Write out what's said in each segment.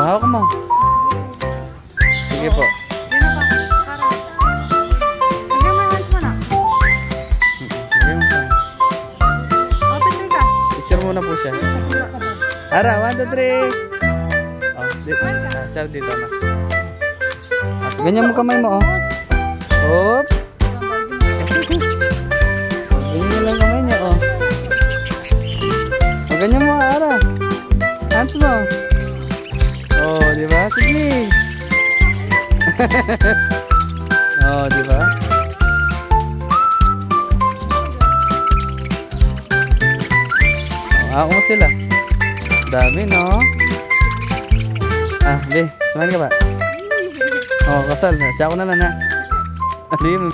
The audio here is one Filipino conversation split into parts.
hawak mo. Sige po. Picture muna po siya. Ara, 1, 2, 3. Oh, dito. Sir, dito na. Ganyan mo kamay mo, oh. Hop. Ganyan mo lang kamay niya, oh. O, ganyan mo, Ara. Hands mo. Oh, di ba? Sige. Oh, di ba? Ako mo sila. Dami, no? Ah, di. Samahan ka ba? Oh, kasal. Tsaka ko na lang, ha? Di mo.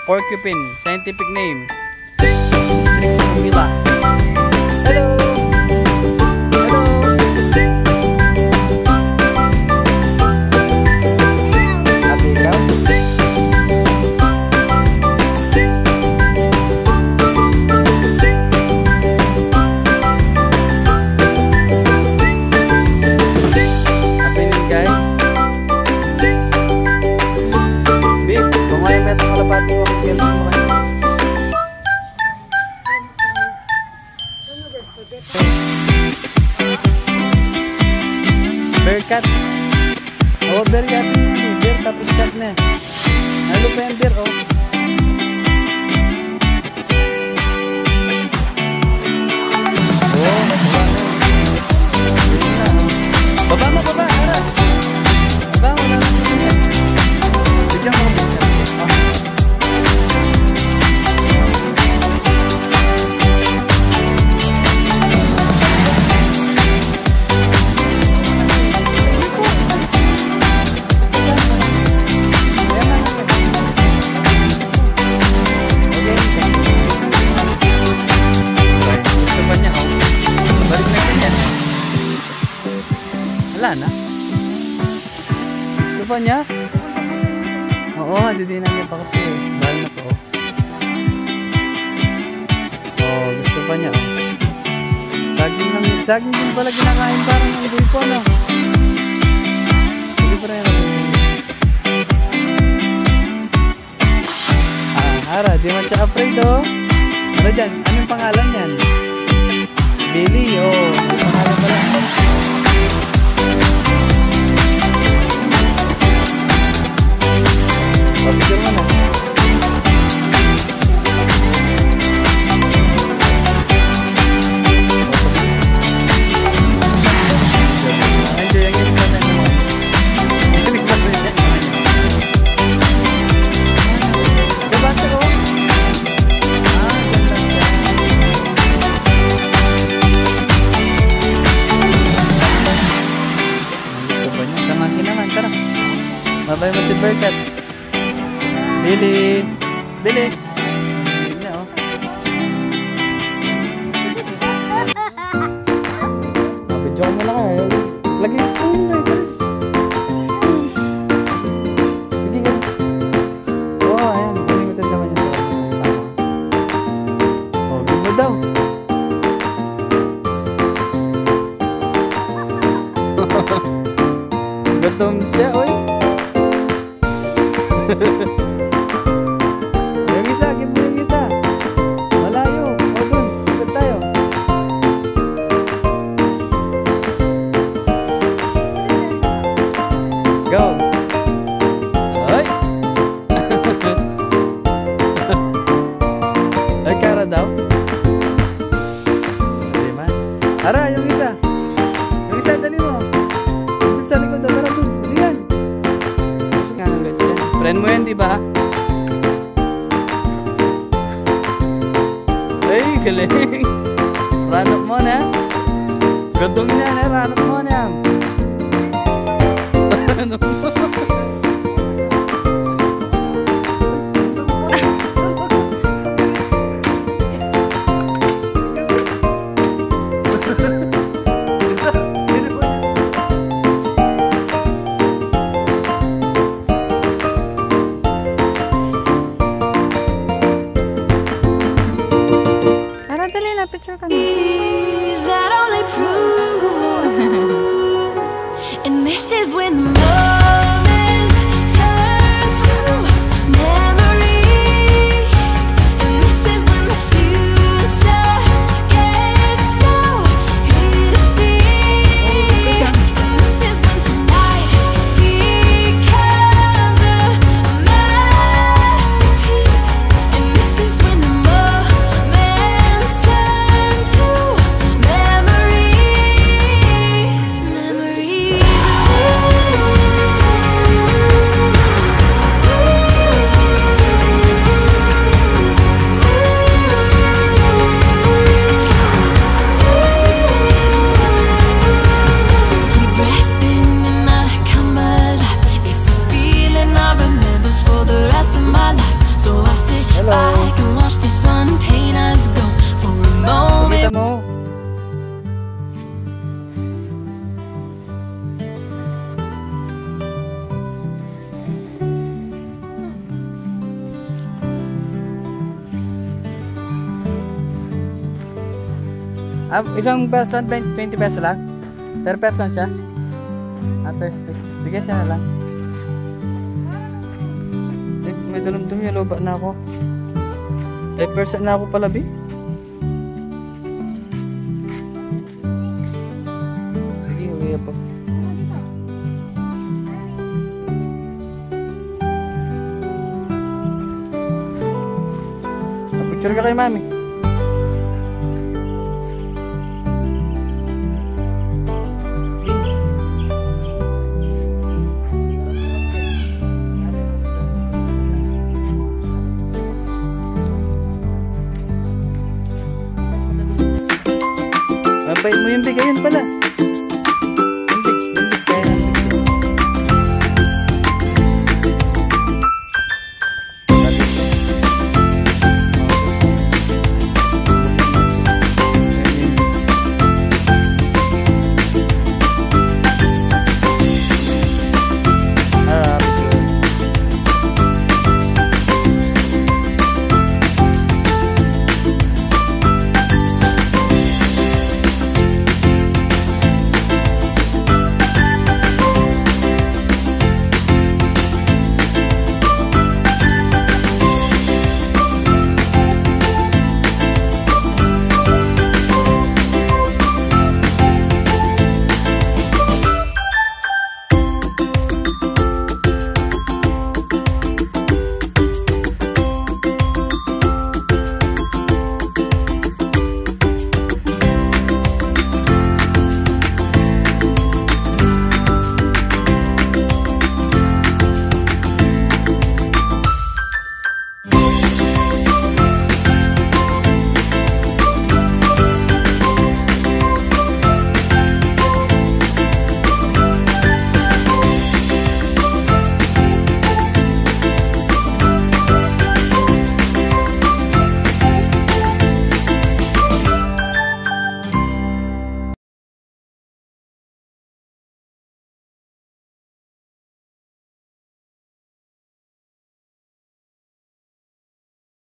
Porcupine, scientific name. Strixomila. Hello. Hello. Happy ikaw? Happy ni guys. Big, kung ayaw meto kalapati mo. Bearcat. Oh, bearcat ni. Bear tapos cat na. Ano pa yung bear, oh? Oh, baba mo, baba. Ara. Baba mo lang. Bigyan mo. Wala na. Gusto pa niya? Oo, didinang niya pa kasi. Dahil na po. Oo, gusto pa niya. Saging lang. Saging din pala kinakain parang ng buhay po, no? Hindi pa rin ako. Ara, di man siya afraid, oh. Ano dyan? Anong pangalan yan? Billy, oh. Pangalan pala. Picture mo na. Babay mo si Bearcat. Billy. Billy. Billy na, oh. Video ko muna kayo. Lagi ko yung lighter. Sige ka. Oo, ayan. Limited naman yun. Oh, ganda daw. Gutom siya, oy. Yung isa, give mo yung isa. Malayo. O dun, ikot tayo. Go. Ay. Ay, kara daw. Dali man. Ara, yung isa. Yung isa, dali mo. Dito sa likod, tara dun. Dali yan. Friend mo yan, di ba? Ay, galing. Ranok mo na. Gadong na, ranok mo na. Ano? Picture ka na. Is that all they prove? And this is when the moments turn to memories. And this is when the future gets so clear to see. And this is when tonight becomes a masterpiece. And this is when the moments turn to memories. Memories. Deep breath in and I come alive. It's a feeling I remember for the rest of my life. So I sit back and watch the sun paint us go for a moment. Kita mo. Isang person, 20 pesos lang? Per person siya? Per stick. Sige, siya na lang. May dulum-dum yung loba na ako. 5% na ako pala, B. Sige, uwi po. Picture ka kay mami. Mabait mo yung bigayan pala.